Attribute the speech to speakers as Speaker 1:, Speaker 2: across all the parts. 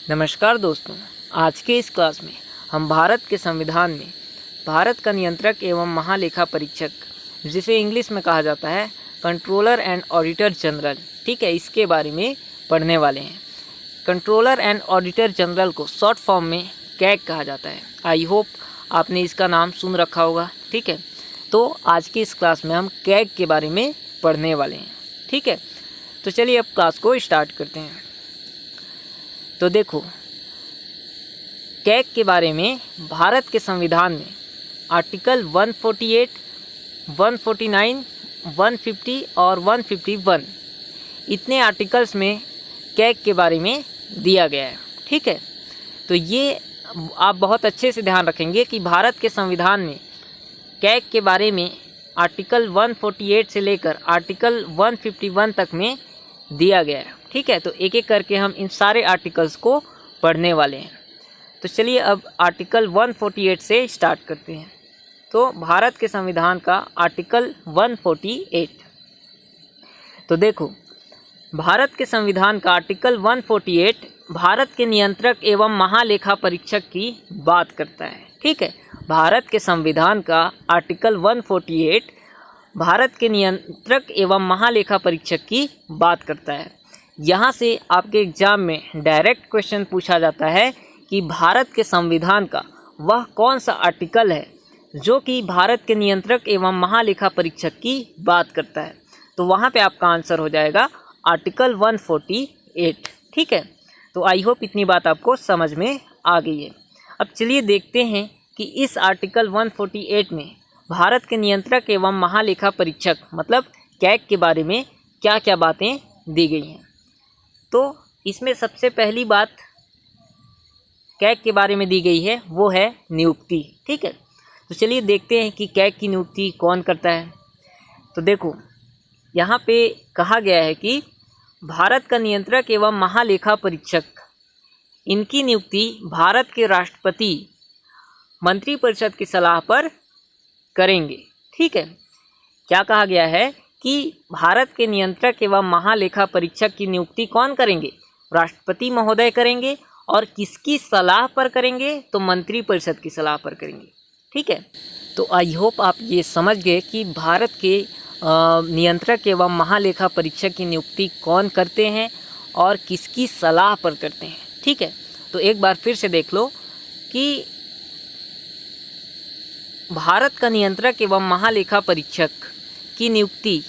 Speaker 1: नमस्कार दोस्तों, आज के इस क्लास में हम भारत के संविधान में भारत का नियंत्रक एवं महालेखा परीक्षक, जिसे इंग्लिश में कहा जाता है कंट्रोलर एंड ऑडिटर जनरल, ठीक है, इसके बारे में पढ़ने वाले हैं। कंट्रोलर एंड ऑडिटर जनरल को शॉर्ट फॉर्म में कैग कहा जाता है। आई होप आपने इसका नाम सुन रखा होगा, ठीक है। तो आज की इस क्लास में हम कैग के बारे में पढ़ने वाले हैं, ठीक है। तो चलिए अब क्लास को स्टार्ट करते हैं। तो देखो, कैग के बारे में भारत के संविधान में आर्टिकल 148, 149, 150 और 151 इतने आर्टिकल्स में कैग के बारे में दिया गया है, ठीक है। तो ये आप बहुत अच्छे से ध्यान रखेंगे कि भारत के संविधान में कैग के बारे में आर्टिकल 148 से लेकर आर्टिकल 151 तक में दिया गया है, ठीक है। तो एक एक करके हम इन सारे आर्टिकल्स को पढ़ने वाले हैं। तो चलिए अब आर्टिकल 148 से स्टार्ट करते हैं। तो भारत के संविधान का आर्टिकल 148। तो देखो, भारत के संविधान का आर्टिकल 148 भारत के नियंत्रक एवं महालेखा परीक्षक की बात करता है, ठीक है। भारत के संविधान का आर्टिकल 148 भारत के नियंत्रक एवं महालेखा परीक्षक की बात करता है। यहाँ से आपके एग्जाम में डायरेक्ट क्वेश्चन पूछा जाता है कि भारत के संविधान का वह कौन सा आर्टिकल है जो कि भारत के नियंत्रक एवं महालेखा परीक्षक की बात करता है। तो वहाँ पे आपका आंसर हो जाएगा आर्टिकल 148, ठीक है। तो आई होप इतनी बात आपको समझ में आ गई है। अब चलिए देखते हैं कि इस आर्टिकल 148 में भारत के नियंत्रक एवं महालेखा परीक्षक मतलब कैग के बारे में क्या क्या बातें दी गई हैं। तो इसमें सबसे पहली बात कैग के बारे में दी गई है वो है नियुक्ति, ठीक है। तो चलिए देखते हैं कि कैग की नियुक्ति कौन करता है। तो देखो, यहाँ पे कहा गया है कि भारत का नियंत्रक एवं महालेखा परीक्षक, इनकी नियुक्ति भारत के राष्ट्रपति मंत्रिपरिषद की सलाह पर करेंगे, ठीक है। क्या कहा गया है कि भारत के नियंत्रक एवं महालेखा परीक्षक की नियुक्ति कौन करेंगे? राष्ट्रपति महोदय करेंगे। और किसकी सलाह पर करेंगे? तो मंत्रिपरिषद की सलाह पर करेंगे, ठीक है। तो आई होप आप ये समझ गए कि भारत के नियंत्रक एवं महालेखा परीक्षक की नियुक्ति कौन करते हैं और किसकी सलाह पर करते हैं, ठीक है। तो एक बार फिर से देख लो कि भारत का नियंत्रक एवं महालेखा परीक्षक की नियुक्ति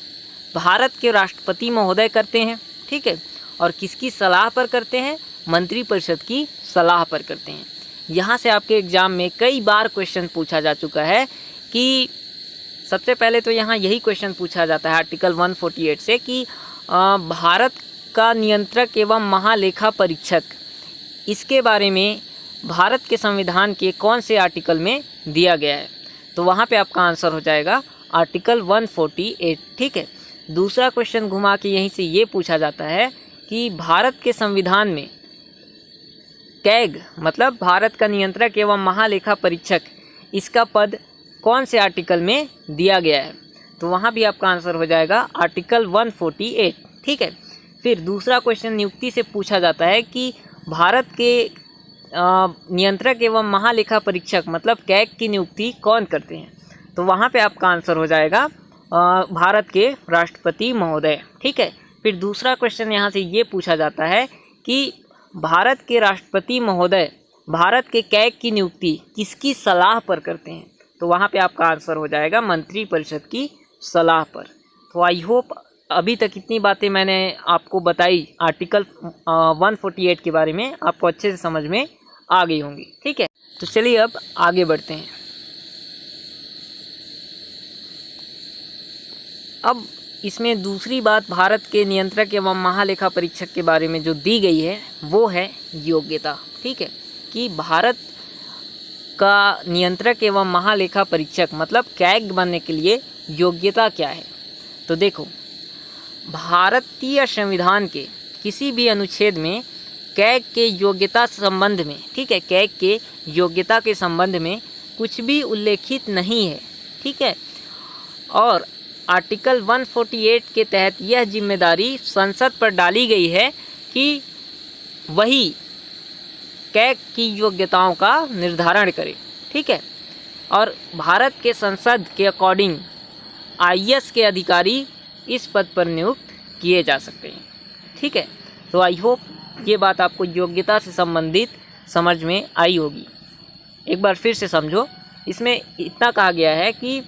Speaker 1: भारत के राष्ट्रपति महोदय करते हैं, ठीक है। और किसकी सलाह पर करते हैं? मंत्रिपरिषद की सलाह पर करते हैं। यहाँ से आपके एग्ज़ाम में कई बार क्वेश्चन पूछा जा चुका है कि सबसे पहले तो यहाँ यही क्वेश्चन पूछा जाता है आर्टिकल 148 से कि भारत का नियंत्रक एवं महालेखा परीक्षक, इसके बारे में भारत के संविधान के कौन से आर्टिकल में दिया गया है? तो वहाँ पे आपका आंसर हो जाएगा आर्टिकल 148, ठीक है। दूसरा क्वेश्चन घुमा के यहीं से ये पूछा जाता है कि भारत के संविधान में कैग मतलब भारत का नियंत्रक एवं महालेखा परीक्षक, इसका पद कौन से आर्टिकल में दिया गया है? तो वहाँ भी आपका आंसर हो जाएगा आर्टिकल 148, ठीक है। फिर दूसरा क्वेश्चन नियुक्ति से पूछा जाता है कि भारत के नियंत्रक एवं महालेखा परीक्षक मतलब कैग की नियुक्ति कौन करते हैं? तो वहाँ पे आपका आंसर हो जाएगा भारत के राष्ट्रपति महोदय, ठीक है। फिर दूसरा क्वेश्चन यहाँ से ये पूछा जाता है कि भारत के राष्ट्रपति महोदय भारत के कैग की नियुक्ति किसकी सलाह पर करते हैं? तो वहाँ पे आपका आंसर हो जाएगा मंत्रिपरिषद की सलाह पर। तो आई होप अभी तक इतनी बातें मैंने आपको बताई आर्टिकल 148 के बारे में आपको अच्छे से समझ में आ गई होंगी, ठीक है। तो चलिए अब आगे बढ़ते हैं। अब इसमें दूसरी बात भारत के नियंत्रक एवं महालेखा परीक्षक के बारे में जो दी गई है वो है योग्यता, ठीक है। कि भारत का नियंत्रक एवं महालेखा परीक्षक मतलब कैग बनने के लिए योग्यता क्या है? तो देखो, भारतीय संविधान के किसी भी अनुच्छेद में कैग के योग्यता संबंध में, ठीक है, कैग के योग्यता के संबंध में कुछ भी उल्लेखित नहीं है, ठीक है। और आर्टिकल 148 के तहत यह जिम्मेदारी संसद पर डाली गई है कि वही कैग की योग्यताओं का निर्धारण करे। ठीक है, और भारत के संसद के अकॉर्डिंग IAS के अधिकारी इस पद पर नियुक्त किए जा सकते हैं। ठीक है, तो आई होप ये बात आपको योग्यता से संबंधित समझ में आई होगी। एक बार फिर से समझो, इसमें इतना कहा गया है कि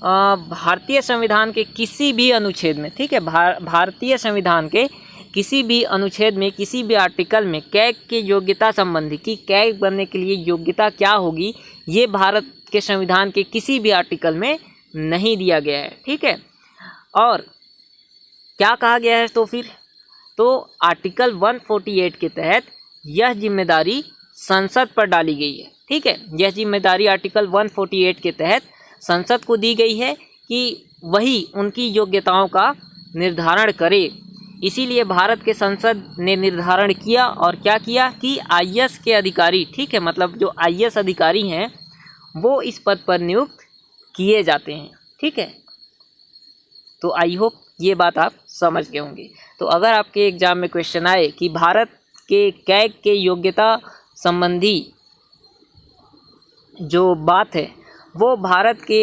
Speaker 1: भारतीय संविधान के किसी भी अनुच्छेद में, ठीक है, भारतीय संविधान के किसी भी अनुच्छेद में, किसी भी आर्टिकल में कैग के योग्यता संबंधी कि कैग बनने के लिए योग्यता क्या होगी, ये भारत के संविधान के किसी भी आर्टिकल में नहीं दिया गया है। ठीक है, और क्या कहा गया है तो आर्टिकल 148 के तहत यह जिम्मेदारी संसद पर डाली गई है। ठीक है, यह जिम्मेदारी आर्टिकल 148 के तहत संसद को दी गई है कि वही उनकी योग्यताओं का निर्धारण करे। इसीलिए भारत के संसद ने निर्धारण किया और क्या किया कि IAS के अधिकारी, ठीक है, मतलब जो IAS अधिकारी हैं वो इस पद पर नियुक्त किए जाते हैं। ठीक है, तो आई होप ये बात आप समझ गए होंगे। तो अगर आपके एग्जाम में क्वेश्चन आए कि भारत के कैग के योग्यता संबंधी जो बात है वो भारत के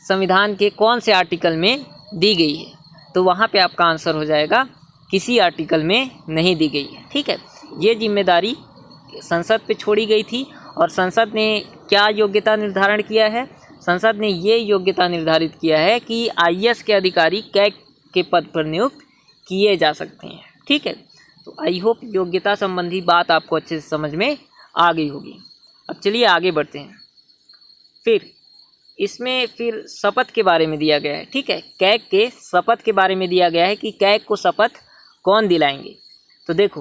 Speaker 1: संविधान के कौन से आर्टिकल में दी गई है, तो वहाँ पे आपका आंसर हो जाएगा किसी आर्टिकल में नहीं दी गई है। ठीक है, ये जिम्मेदारी संसद पे छोड़ी गई थी और संसद ने क्या योग्यता निर्धारण किया है, संसद ने ये योग्यता निर्धारित किया है कि IAS के अधिकारी कैग के पद पर नियुक्त किए जा सकते हैं। ठीक है, तो आई होप योग्यता संबंधी बात आपको अच्छे से समझ में आ गई होगी। अब चलिए आगे बढ़ते हैं। फिर इसमें शपथ के बारे में दिया गया है। ठीक है, कैग के शपथ के बारे में दिया गया है कि कैग को शपथ कौन दिलाएंगे। तो देखो,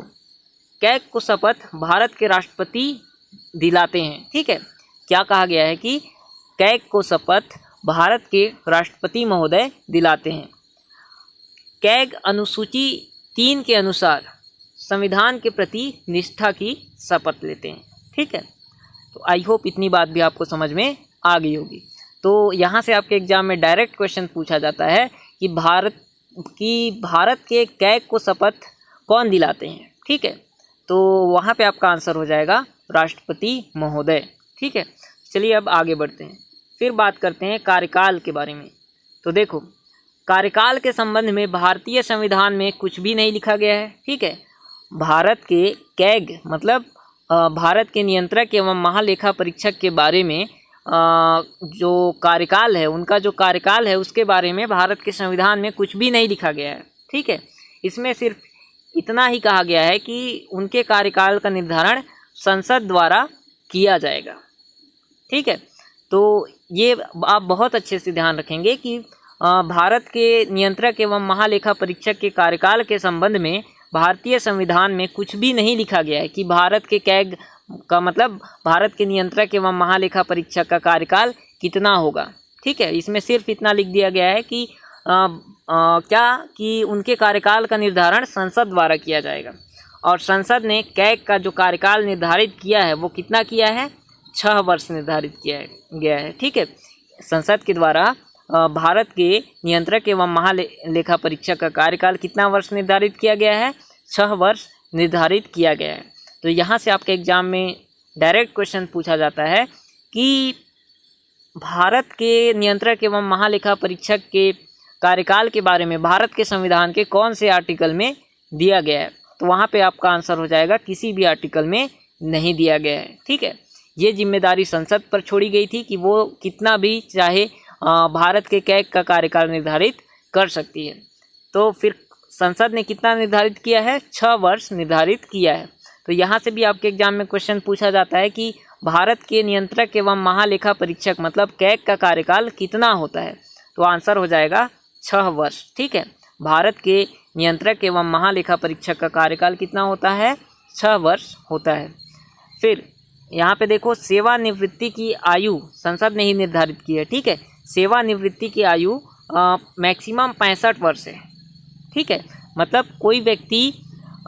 Speaker 1: कैग को शपथ भारत के राष्ट्रपति दिलाते हैं। ठीक है, क्या कहा गया है कि कैग को शपथ भारत के राष्ट्रपति महोदय दिलाते हैं। कैग अनुसूची 3 के अनुसार संविधान के प्रति निष्ठा की शपथ लेते हैं। ठीक है, तो आई होप इतनी बात भी आपको समझ में आ गई होगी। तो यहाँ से आपके एग्जाम में डायरेक्ट क्वेश्चन पूछा जाता है कि भारत के कैग को शपथ कौन दिलाते हैं। ठीक है, तो वहाँ पे आपका आंसर हो जाएगा राष्ट्रपति महोदय। ठीक है, चलिए अब आगे बढ़ते हैं। फिर बात करते हैं कार्यकाल के बारे में। तो देखो, कार्यकाल के संबंध में भारतीय संविधान में कुछ भी नहीं लिखा गया है। ठीक है, भारत के कैग मतलब भारत के नियंत्रक एवं महालेखा परीक्षक के बारे में जो कार्यकाल है, उनका जो कार्यकाल है उसके बारे में भारत के संविधान में कुछ भी नहीं लिखा गया है। ठीक है, इसमें सिर्फ इतना ही कहा गया है कि उनके कार्यकाल का निर्धारण संसद द्वारा किया जाएगा। ठीक है, तो ये आप बहुत अच्छे से ध्यान रखेंगे कि भारत के नियंत्रक एवं महालेखा परीक्षक के कार्यकाल के संबंध में भारतीय संविधान में कुछ भी नहीं लिखा गया है कि भारत के कैग का मतलब भारत के नियंत्रक एवं महालेखा परीक्षक का कार्यकाल कितना होगा। ठीक है, इसमें सिर्फ इतना लिख दिया गया है कि कि उनके कार्यकाल का निर्धारण संसद द्वारा किया जाएगा और संसद ने कैग का जो कार्यकाल निर्धारित किया है वो कितना किया है, 6 वर्ष निर्धारित किया गया है। ठीक है, संसद के द्वारा भारत के नियंत्रक एवं महालेखा परीक्षक का कार्यकाल कितना वर्ष निर्धारित किया गया है, 6 वर्ष निर्धारित किया गया है। तो यहाँ से आपके एग्जाम में डायरेक्ट क्वेश्चन पूछा जाता है कि भारत के नियंत्रक एवं महालेखा परीक्षक के कार्यकाल के बारे में भारत के संविधान के कौन से आर्टिकल में दिया गया है, तो वहाँ पे आपका आंसर हो जाएगा किसी भी आर्टिकल में नहीं दिया गया है। ठीक है, ये जिम्मेदारी संसद पर छोड़ी गई थी कि वो कितना भी चाहे भारत के कैग का कार्यकाल निर्धारित कर सकती है। तो फिर संसद ने कितना निर्धारित किया है, 6 वर्ष निर्धारित किया है। तो यहाँ से भी आपके एग्जाम में क्वेश्चन पूछा जाता है कि भारत के नियंत्रक एवं महालेखा परीक्षक मतलब कैग का कार्यकाल कितना होता है, तो आंसर हो जाएगा 6 वर्ष। ठीक है, भारत के नियंत्रक एवं महालेखा परीक्षक का कार्यकाल कितना होता है, 6 वर्ष होता है। फिर यहाँ पे देखो, सेवानिवृत्ति की आयु संसद ने ही निर्धारित की है। ठीक है, सेवानिवृत्ति की आयु मैक्सिमम 65 वर्ष है। ठीक है, मतलब कोई व्यक्ति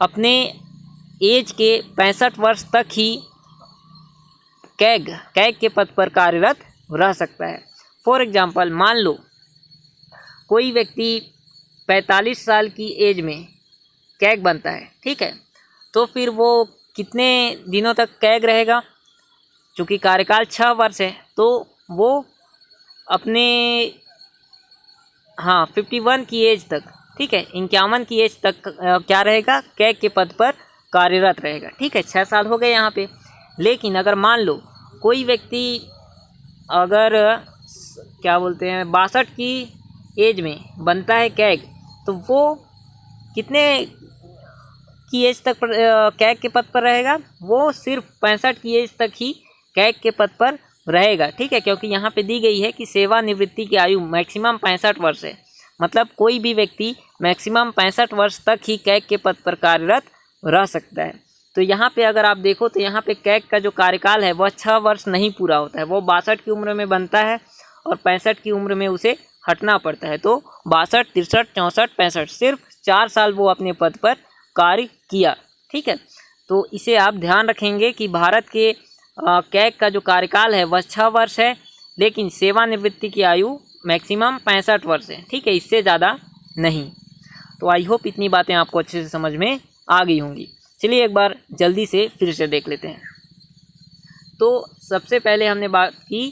Speaker 1: अपने एज के 65 वर्ष तक ही कैग के पद पर कार्यरत रह सकता है। फॉर एग्जांपल, मान लो कोई व्यक्ति 45 साल की एज में कैग बनता है। ठीक है, तो फिर वो कितने दिनों तक कैद रहेगा? चूँकि कार्यकाल 6 वर्ष है तो वो अपने 51 की एज तक, ठीक है, 51 की एज तक क्या रहेगा? कैग के पद पर कार्यरत रहेगा, ठीक है। 6 साल हो गए यहाँ पे। लेकिन अगर मान लो कोई व्यक्ति अगर क्या बोलते हैं 62 की एज में बनता है कैग, तो वो कितने की एज तक कैग के पद पर रहेगा? वो सिर्फ 65 की एज तक ही कैग के पद पर रहेगा, ठीक है। क्योंकि यहाँ पे दी गई है कि सेवानिवृत्ति की आयु मैक्सिमम 65 वर्ष है, मतलब कोई भी व्यक्ति मैक्सिमम 65 वर्ष तक ही कैग के पद पर कार्यरत रह सकता है। तो यहाँ पे अगर आप देखो तो यहाँ पे कैग का जो कार्यकाल है वह 6 वर्ष नहीं पूरा होता है, वो 62 की उम्र में बनता है और 65 की उम्र में उसे हटना पड़ता है। तो 62, 63, 64, 65 सिर्फ 4 साल वो अपने पद पर कार्य किया, ठीक है। तो इसे आप ध्यान रखेंगे कि भारत के कैग का जो कार्यकाल है वह 6 वर्ष है, लेकिन सेवानिवृत्ति की आयु मैक्सिमम 65 वर्ष है, ठीक है, इससे ज़्यादा नहीं। तो आई होप इतनी बातें आपको अच्छे से समझ में आ गई होंगी। चलिए एक बार जल्दी से फिर से देख लेते हैं। तो सबसे पहले हमने बात की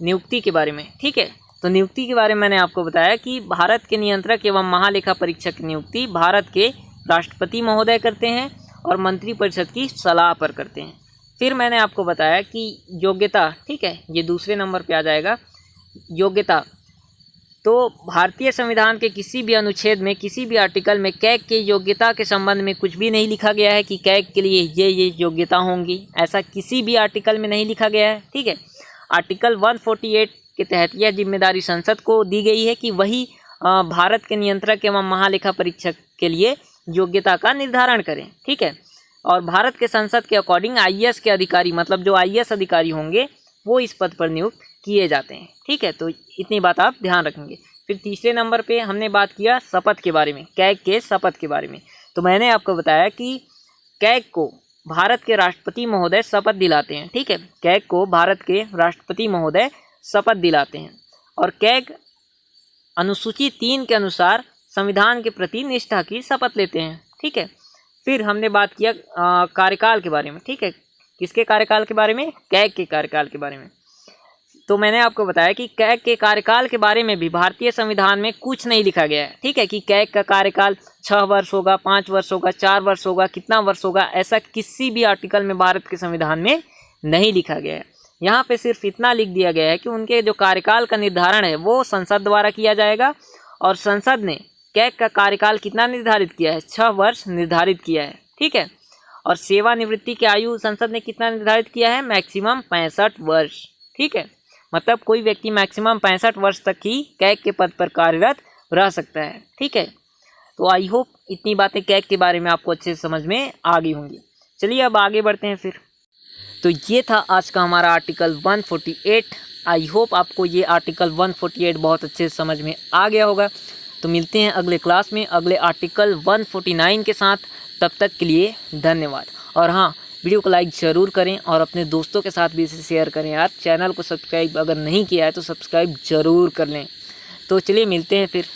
Speaker 1: नियुक्ति के बारे में, ठीक है। तो नियुक्ति के बारे में मैंने आपको बताया कि भारत के नियंत्रक एवं महालेखा परीक्षक की नियुक्ति भारत के राष्ट्रपति महोदय करते हैं और मंत्रिपरिषद की सलाह पर करते हैं। फिर मैंने आपको बताया कि योग्यता, ठीक है, ये दूसरे नंबर पे आ जाएगा योग्यता। तो भारतीय संविधान के किसी भी अनुच्छेद में, किसी भी आर्टिकल में कैग के योग्यता के संबंध में कुछ भी नहीं लिखा गया है कि कैग के लिए ये योग्यता होंगी, ऐसा किसी भी आर्टिकल में नहीं लिखा गया है, ठीक है। आर्टिकल 148 के तहत यह जिम्मेदारी संसद को दी गई है कि वही भारत के नियंत्रक एवं महालेखा परीक्षक के लिए योग्यता का निर्धारण करें, ठीक है। और भारत के संसद के अकॉर्डिंग आईएएस के अधिकारी, मतलब जो आईएएस अधिकारी होंगे वो इस पद पर नियुक्त किए जाते हैं, ठीक है। तो इतनी बात आप ध्यान रखेंगे। फिर तीसरे नंबर पे हमने बात किया शपथ के बारे में, कैग के शपथ के बारे में। तो मैंने आपको बताया कि कैग को भारत के राष्ट्रपति महोदय शपथ दिलाते हैं, ठीक है। कैग को भारत के राष्ट्रपति महोदय शपथ दिलाते हैं और कैग अनुसूची 3 के अनुसार संविधान के प्रति निष्ठा की शपथ लेते हैं, ठीक है। फिर हमने बात किया कार्यकाल के बारे में, ठीक है। किसके कार्यकाल के बारे में? कैग के कार्यकाल के बारे में। तो मैंने आपको बताया कि कैग के कार्यकाल के बारे में भी भारतीय संविधान में कुछ नहीं लिखा गया है, ठीक है, कि कैग का कार्यकाल 6 वर्ष होगा, 5 वर्ष होगा, 4 वर्ष होगा, कितना वर्ष होगा, ऐसा किसी भी आर्टिकल में भारत के संविधान में नहीं लिखा गया है। यहाँ पे सिर्फ इतना लिख दिया गया है कि उनके जो कार्यकाल का निर्धारण है वो संसद द्वारा किया जाएगा और संसद ने कैग का कार्यकाल कितना निर्धारित किया है? 6 वर्ष निर्धारित किया है, ठीक है। और सेवानिवृत्ति की आयु संसद ने कितना निर्धारित किया है? मैक्सिमम 65 वर्ष, ठीक है। मतलब कोई व्यक्ति मैक्सिमम 65 वर्ष तक ही कैग के पद पर कार्यरत रह सकता है, ठीक है। तो आई होप इतनी बातें कैग के बारे में आपको अच्छे से समझ में आ गई होंगी। चलिए अब आगे बढ़ते हैं फिर। तो ये था आज का हमारा आर्टिकल 148। आई होप आपको ये आर्टिकल 148 बहुत अच्छे से समझ में आ गया होगा। तो मिलते हैं अगले क्लास में अगले आर्टिकल 149 के साथ। तब तक के लिए धन्यवाद। और हाँ, वीडियो को लाइक ज़रूर करें और अपने दोस्तों के साथ भी इसे शेयर करें यार। चैनल को सब्सक्राइब अगर नहीं किया है तो सब्सक्राइब ज़रूर कर लें। तो चलिए मिलते हैं फिर।